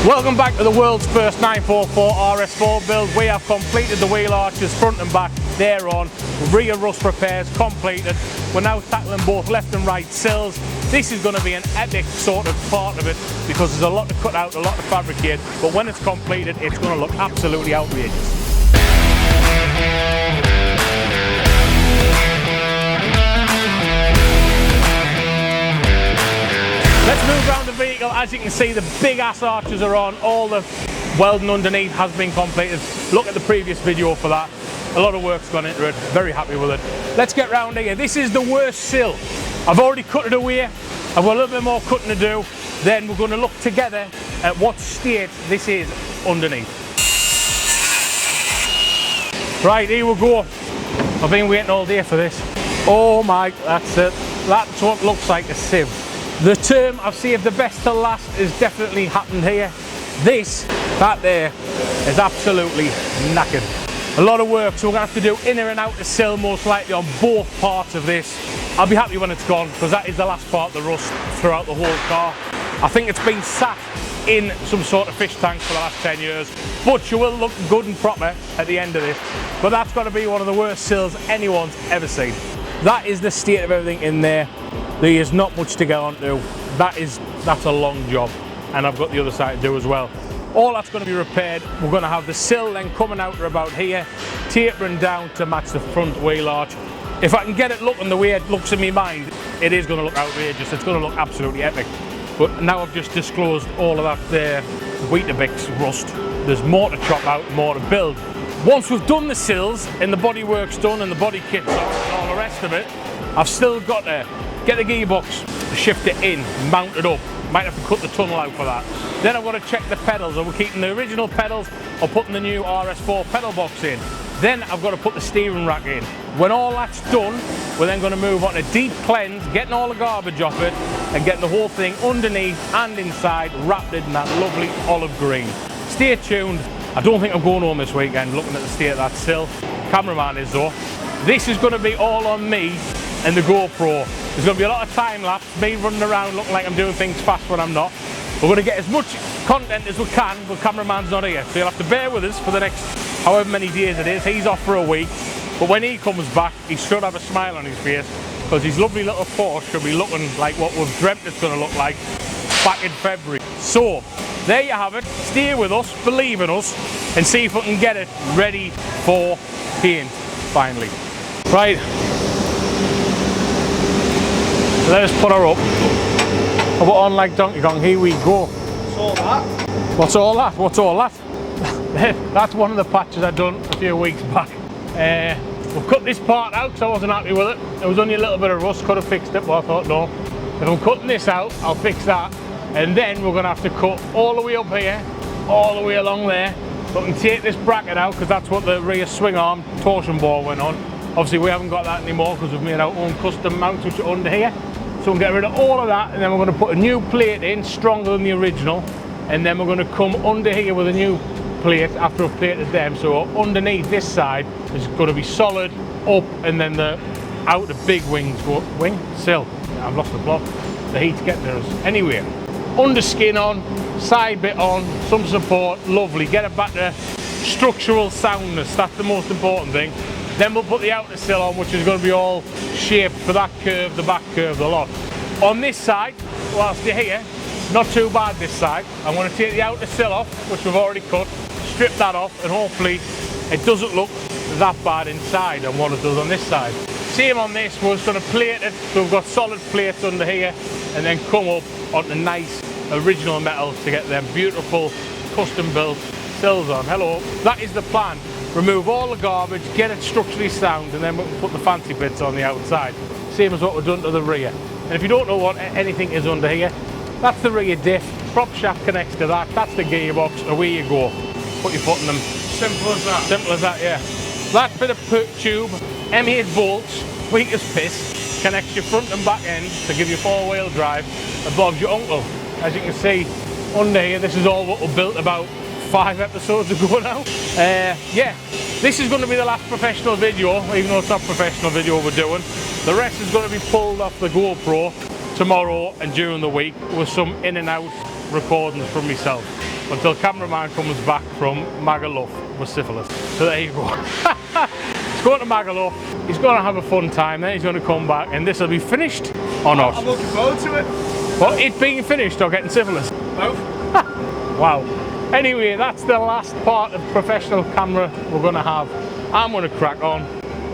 Welcome back to the world's first 944 RS4 build. We have completed the wheel arches front and back, they're on. Rear rust repairs completed. We're now tackling both left and right sills. This is going to be an epic sort of part of it because there's a lot to cut out, a lot to fabricate, but when it's completed it's going to look absolutely outrageous. Let's move around the vehicle. As you can see, the big ass arches are on, all the welding underneath has been completed. Look at the previous video for that. A lot of work's gone into it, very happy with it. Let's get round here. This is the worst sill. I've already cut it away. I've got a little bit more cutting to do. Then we're going to look together at what state this is underneath. Right, here we go. I've been waiting all day for this. Oh my, that's it. That's what looks like a sieve. The term I've saved the best to last is definitely happened here. That there is absolutely knackered. A lot of work, so we're going to have to do inner and outer sill most likely on both parts of this. I'll be happy when it's gone because that is the last part of the rust throughout the whole car. I think it's been sat in some sort of fish tank for the last 10 years, but she will look good and proper at the end of this. But that's got to be one of the worst sills anyone's ever seen. That is the state of everything in there. There is not much to get onto. That's a long job, and I've got the other side to do as well. All that's going to be repaired. We're going to have the sill then coming out to about here, tapering down to match the front wheel arch. If I can get it looking the way it looks in my mind, it is going to look outrageous. It's going to look absolutely epic. But now I've just disclosed all of that there, Weetabix rust. There's more to chop out, more to build. Once we've done the sills and the bodywork's done and the body kit's on and all the rest of it, I've still got to get the gearbox, shift it in, mount it up. Might have to cut the tunnel out for that. Then I've got to check the pedals. Are we keeping the original pedals or putting the new RS4 pedal box in? Then I've got to put the steering rack in. When all that's done, we're then going to move on to deep cleanse, getting all the garbage off it and getting the whole thing underneath and inside wrapped in that lovely olive green. Stay tuned. I don't think I'm going home this weekend looking at the state of that sill. Cameraman is though. This is going to be all on me and the GoPro. There's going to be a lot of time lapse, me running around looking like I'm doing things fast when I'm not. We're going to get as much content as we can, but cameraman's not here. So you'll have to bear with us for the next however many days it is. He's off for a week, but when he comes back, he should have a smile on his face because his lovely little Porsche should be looking like what we've dreamt it's going to look like back in February. So, there you have it. Stay with us, believe in us, and see if we can get it ready for paint, finally. Right. Let us put her up. I'll put on like Donkey Kong. Here we go. What's all that? What's all that? What's all that? That's one of the patches I've done a few weeks back. We've cut this part out because I wasn't happy with it. There was only a little bit of rust, could have fixed it, but I thought no. If I'm cutting this out, I'll fix that. And then we're going to have to cut all the way up here, all the way along there. But we can take this bracket out because that's what the rear swing arm torsion bar went on. Obviously we haven't got that anymore because we've made our own custom mounts which are under here. So we'll get rid of all of that and then we're going to put a new plate in, stronger than the original. And then we're going to come under here with a new plate after I've plated them. So underneath this side is going to be solid, up, and then the outer big wings go, sill. I've lost the plot. The heat's getting to us. Anyway, under skin on, side bit on, some support, lovely. Get it back to structural soundness, that's the most important thing. Then we'll put the outer sill on, which is going to be all shaped for that curve, the back curve, the lot. On this side, whilst you're here, not too bad this side. I'm going to take the outer sill off, which we've already cut, strip that off, and hopefully it doesn't look that bad inside on what it does on this side. Same on this, we're just going to plate it, so we've got solid plates under here, and then come up onto nice original metal to get them beautiful custom built sills on. Hello, that is the plan. Remove all the garbage, get it structurally sound, and then we can put the fancy bits on the outside. Same as what we've done to the rear. And if you don't know what anything is under here, that's the rear diff, prop shaft connects to that, that's the gearbox, away you go. Put your foot in them. Simple as that. Simple as that, yeah. That bit of tube, M8 bolts, weak as piss, connects your front and back end to give you 4-wheel drive, and Bob's your uncle. As you can see under here, this is all what we built about 5 episodes ago now. Yeah, this is going to be the last professional video, even though it's not professional video we're doing. The rest is going to be pulled off the GoPro tomorrow and during the week with some in and out recordings from myself. until cameraman comes back from Magaluf with syphilis. So there you go. He's going to Magaluf, he's going to have a fun time, then he's going to come back and this will be finished or not. I'm looking forward to it. Well, it being finished or getting syphilis? Both. Wow. Anyway, that's the last part of professional camera we're going to have. I'm going to crack on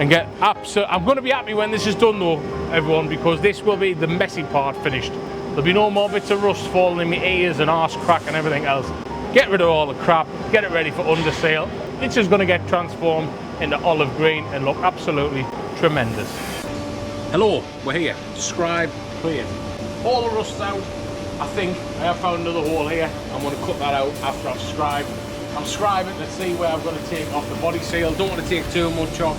and get I'm going to be happy when this is done though, everyone, because this will be the messy part finished. There'll be no more bits of rust falling in my ears and arse crack and everything else. Get rid of all the crap, get it ready for under sale. It's just going to get transformed into olive green and look absolutely tremendous. Hello, we're here. Describe, clear. All the rust's out. I think I have found another hole here. I'm going to cut that out after I've scribed. I'm scribing to see where I'm going to take off the body seal. Don't want to take too much off,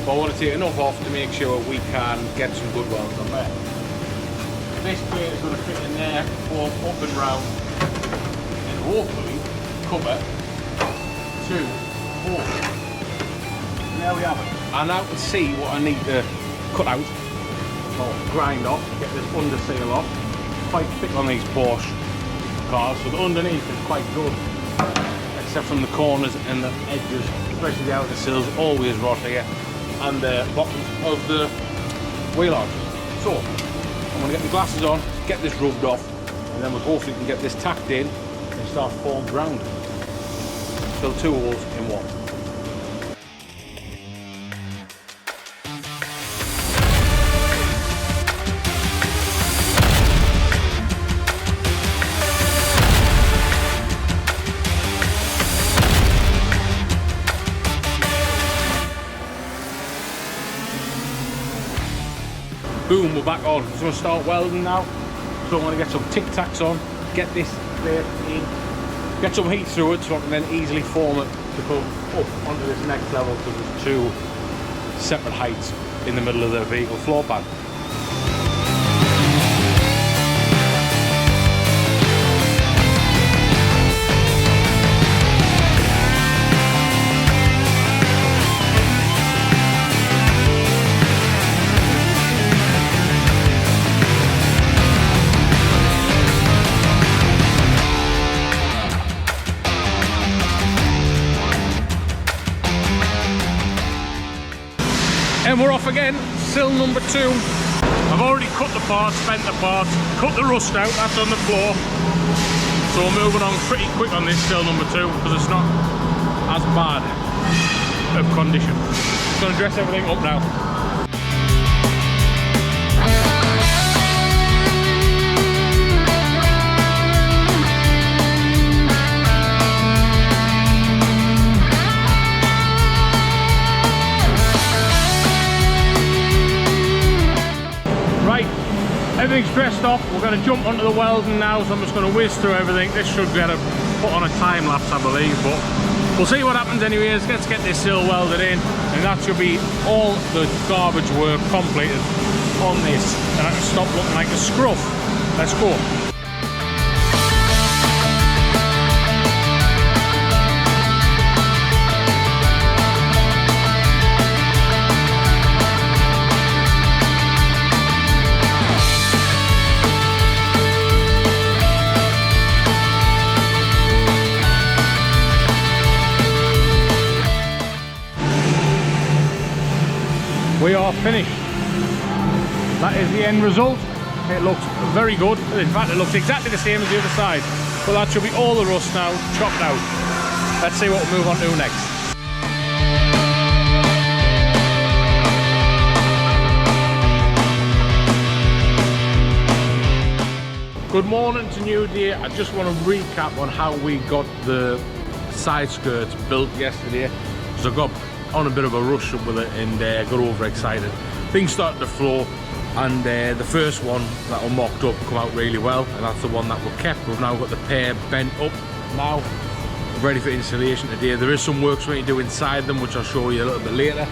but I want to take enough off to make sure we can get some good welds on there. This plate is going to fit in there, form up and round, and hopefully cover 2 holes. There we have it. I now can see what I need to cut out or grind off, get this under seal off. Quite thick on these Porsche cars, so the underneath is quite good, except from the corners and the edges, especially the outer sills, always rot here, and the bottom of the wheel arches. So I'm going to get the glasses on, get this rubbed off, and then we hopefully can get this tacked in and start formed round. Fill 2 holes in one. Boom, we're back on. So we're going to start welding now. So I'm going to get some tic tacs on, get this plate in, get some heat through it so I can then easily form it to come up onto this next level, because there's 2 separate heights in the middle of the vehicle floor pan. And we're off again, sill number 2. I've already cut the parts, bent the parts, cut the rust out, that's on the floor. So we're moving on pretty quick on this sill number 2 because it's not as bad of condition. Just going to dress everything up now. Everything's dressed off, we're going to jump onto the welding now, so I'm just going to whiz through everything. This should get put on a time lapse, I believe, but we'll see what happens anyways. Let's get this sill welded in, and that should be all the garbage work completed on this, and I can stop looking like a scruff. Let's go. We are finished. That is the end result. It looks very good. In fact, it looks exactly the same as the other side. But that should be all the rust now chopped out. Let's see what we'll move on to next. Good morning to new day. I just want to recap on how we got the side skirts built yesterday, because I got on a bit of a rush up with it and got overexcited. Things started to flow, and the first one that were mocked up come out really well, and that's the one that we kept. We've now got the pair bent up now, ready for installation today. There is some work we need to do inside them, which I'll show you a little bit later.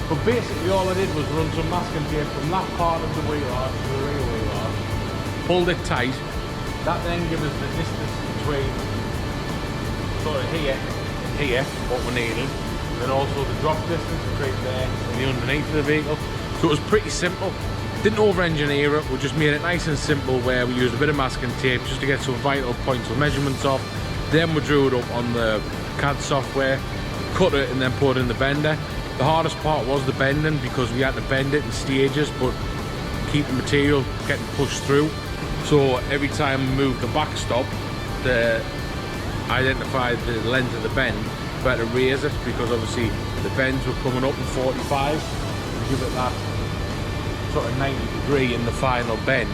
But basically all I did was run some masking tape from that part of the wheel arch to the rear wheel arch, pulled it tight. That then gives us the distance between sort of here and here, what we're needing. And also the drop distance between there and the underneath of the vehicle. So it was pretty simple. Didn't over-engineer it, we just made it nice and simple, where we used a bit of masking tape just to get some vital points of measurements off. Then we drew it up on the CAD software, cut it and then put it in the bender. The hardest part was the bending because we had to bend it in stages but keep the material getting pushed through. So every time we moved the backstop, to identify the length of the bend, we had to raise it because obviously the bends were coming up in 45 to give it that sort of 90 degree in the final bend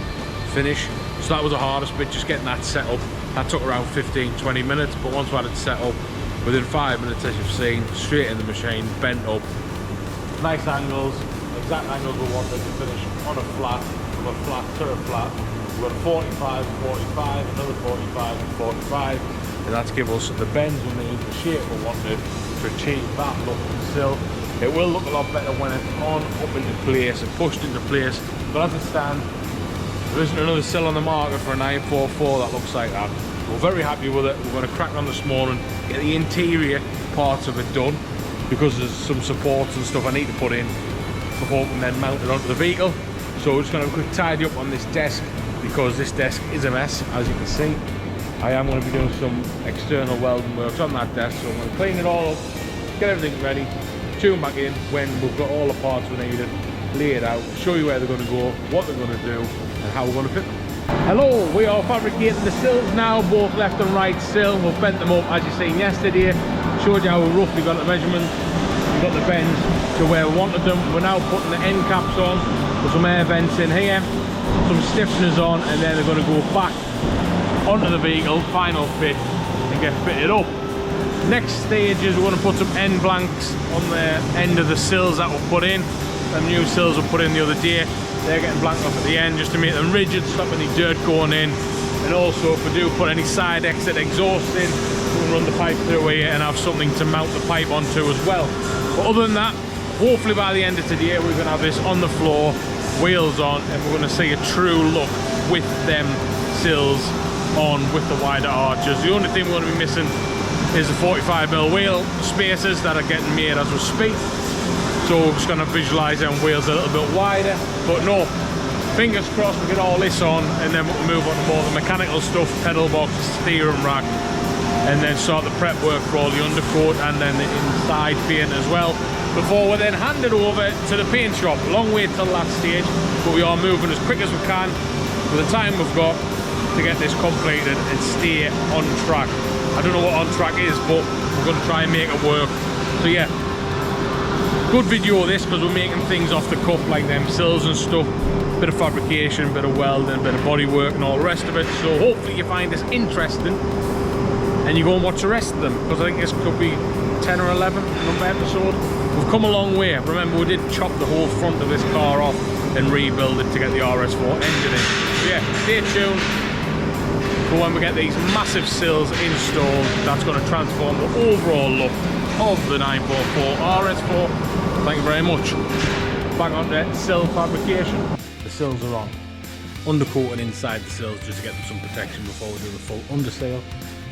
finish. So that was the hardest bit, just getting that set up. That took around 15-20 minutes, but once we had it set up, within 5 minutes, as you've seen, straight in the machine, bent up, nice angles, exact angles we wanted to finish on a flat, from a flat to a flat. We've got 45, 45, another 45 and 45, and that's give us the bends we need, the shape we wanted to achieve that look and sill. It will look a lot better when it's on, up into place and pushed into place, but as it stands, there isn't another sill on the market for a 944 that looks like that. We're very happy with it. We're going to crack on this morning, get the interior parts of it done, because there's some supports and stuff I need to put in before we can then mount it onto the vehicle. So we're just going to quick tidy up on this desk, because this desk is a mess, as you can see. I am going to be doing some external welding works on that desk, so I'm going to clean it all up, get everything ready, tune back in when we've got all the parts we needed, lay it out, show you where they're going to go, what they're going to do, and how we're going to fit them. Hello, we are fabricating the sills now, both left and right sill. We've bent them up as you seen yesterday, showed you how we roughly got the measurements, we got the bends to where we wanted them. We're now putting the end caps on with some air vents in here, some stiffeners on, and then they're going to go back onto the vehicle, final fit, and get fitted up. Next stage is we're going to put some end blanks on the end of the sills that we'll put in. The new sills we put in the other day, they're getting blanked off at the end just to make them rigid, stop any dirt going in. And also if we do put any side exit exhaust in, we can run the pipe through here and have something to mount the pipe onto as well. But other than that, hopefully by the end of today we're going to have this on the floor, wheels on, and we're going to see a true look with them sills on with the wider arches. The only thing we're going to be missing is the 45mm wheel spacers that are getting made as we speak. So we're just going to visualise them wheels a little bit wider. But no, fingers crossed we get all this on, and then we'll move on to more of the mechanical stuff, pedal box, steering rack, and then start the prep work for all the undercoat and then the inside paint as well, before we then hand it over to the paint shop. Long way till that stage, but we are moving as quick as we can with the time we've got to get this completed and stay on track. I don't know what on track is, but we're going to try and make it work. So yeah, good video this, because we're making things off the cuff like them sills and stuff, bit of fabrication, bit of welding, bit of body work and all the rest of it. So hopefully you find this interesting and you go and watch the rest of them, because I think this could be 10 or 11 number episode. We've come a long way. Remember, we did chop the whole front of this car off and rebuild it to get the RS4 engine in. So yeah, stay tuned for when we get these massive sills installed. That's going to transform the overall look of the 944 RS4. Thank you very much. Back on to sill fabrication. The sills are on. Undercoating inside the sills just to get them some protection before we do the full undersail.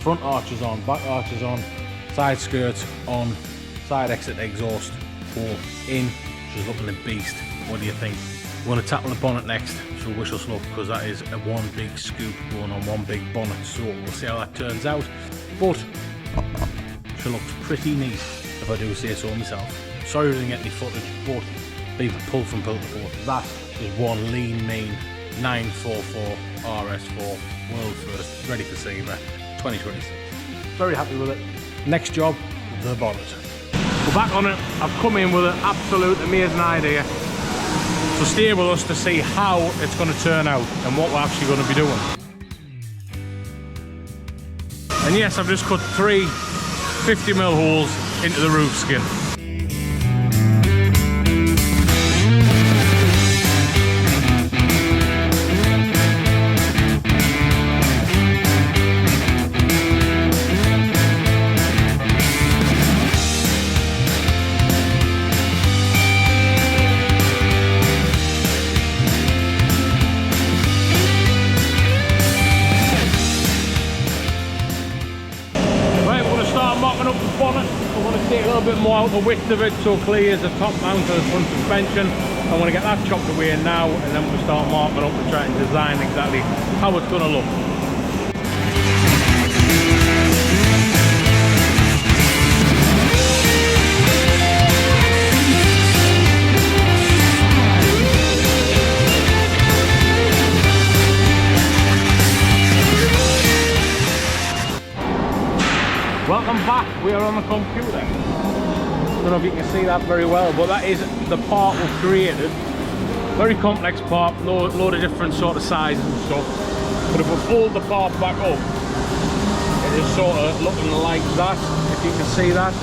Front arches on, back arches on, side skirts on, side exit exhaust all in. She's looking a beast. What do you think? We're going to tackle the bonnet next, so wish us luck, because that is a one big scoop going on one big bonnet, so we'll see how that turns out. But she looks pretty neat, if I do say so myself. Sorry we didn't get any footage, but leave a pull from pillar to post. That is one lean, mean 944 RS4 world first, ready for SEMA 2026. Very happy with it. Next job, the bonnet. We're back on it. I've come in with an absolute amazing idea. So stay with us to see how it's going to turn out and what we're actually going to be doing. And yes, I've just cut 3 50mm holes into the roof skin. Up the bonnet. I want to take a little bit more out the width of it so clear as the top mount of the front suspension. I want to get that chopped away now, and then we'll start marking up and trying to design exactly how it's going to look. Welcome back, we are on the computer. I don't know if you can see that very well, but that is the part we've created. Very complex part, load of different sort of sizes and stuff. But if we fold the part back up, it is sort of looking like that, if you can see that.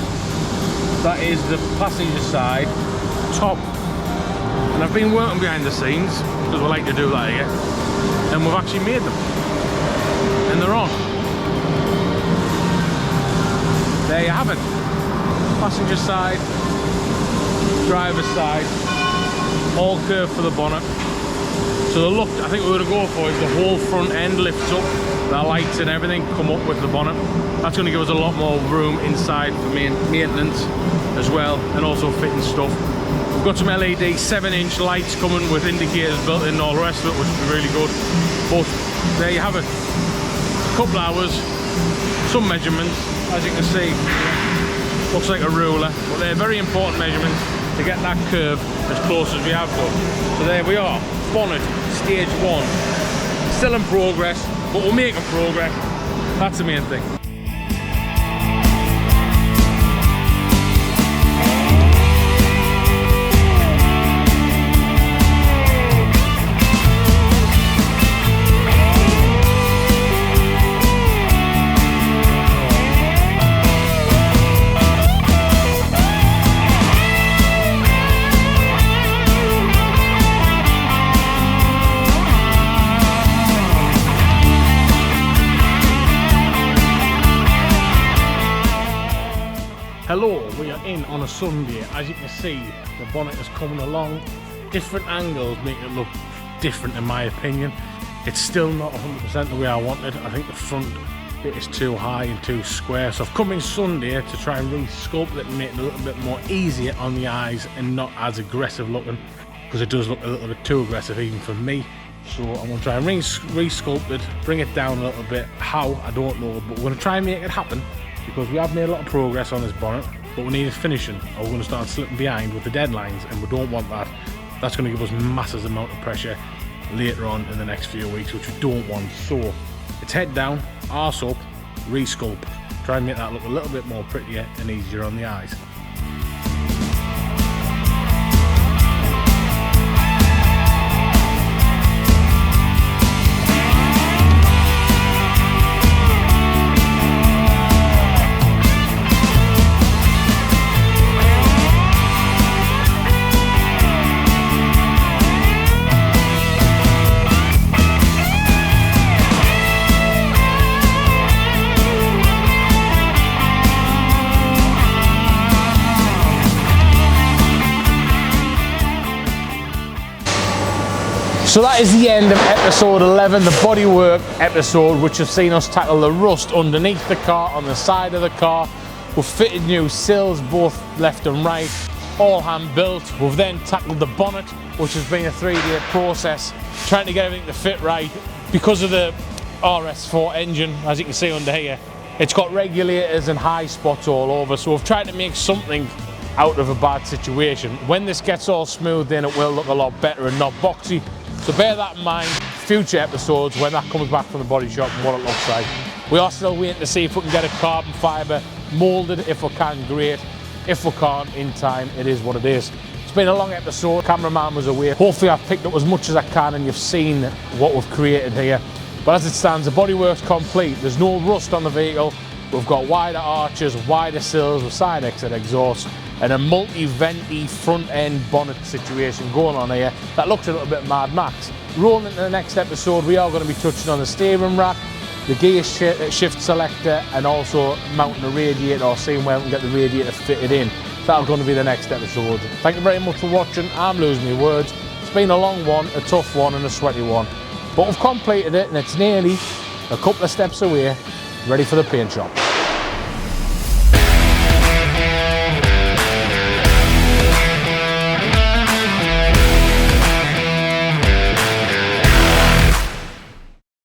That is the passenger side, top. And I've been working behind the scenes, because we like to do that here. And we've actually made them. And they're on. There you have it. Passenger side, driver's side, all curved for the bonnet. So the look I think we're going to go for is the whole front end lifts up, the lights and everything come up with the bonnet. That's going to give us a lot more room inside for maintenance as well, and also fitting stuff. We've got some LED 7-inch lights coming with indicators built in and all the rest of it, which will be really good. But there you have it. A couple hours, some measurements, as you can see. Looks like a ruler, but they're very important measurements to get that curve as close as we have done. So there we are, bonnet, stage 1. Still in progress, but we're making progress. That's the main thing. Hello, we are in on a Sunday. As you can see, the bonnet is coming along. Different angles make it look different in my opinion. It's still not 100% the way I wanted. I think the front bit is too high and too square. So I've come in Sunday to try and re-sculpt it and make it a little bit more easier on the eyes and not as aggressive looking, because it does look a little bit too aggressive even for me. So I'm going to try and re-sculpt it, bring it down a little bit. How, I don't know, but we're going to try and make it happen, because we have made a lot of progress on this bonnet, but we need it finishing, or we're going to start slipping behind with the deadlines, and we don't want that. That's going to give us massive amount of pressure later on in the next few weeks, which we don't want. So it's head down, arse up, re-sculpt, try and make that look a little bit more prettier and easier on the eyes. So that is the end of episode 11, the bodywork episode, which has seen us tackle the rust underneath the car, on the side of the car. We've fitted new sills both left and right, all hand built. We've then tackled the bonnet, which has been a 3-day process, trying to get everything to fit right. Because of the RS4 engine, as you can see under here, it's got regulators and high spots all over, so we've tried to make something out of a bad situation. When this gets all smoothed in, it will look a lot better and not boxy. So bear that in mind, future episodes when that comes back from the body shop and what it looks like. We are still waiting to see if we can get a carbon fibre moulded. If we can, great. If we can't, in time, it is what it is. It's been a long episode, cameraman was away. Hopefully I've picked up as much as I can and you've seen what we've created here. But as it stands, the bodywork's complete. There's no rust on the vehicle. We've got wider arches, wider sills with side exit exhaust, and a multi-venti front end bonnet situation going on here that looks a little bit Mad Max. Rolling into the next episode, we are going to be touching on the steering rack, the gear shift selector, and also mounting a radiator, or seeing where we can get the radiator fitted in. That's going to be the next episode. Thank you very much for watching. I'm losing my words. It's been a long one, a tough one, and a sweaty one, but we've completed it, and it's nearly a couple of steps away, ready for the paint shop.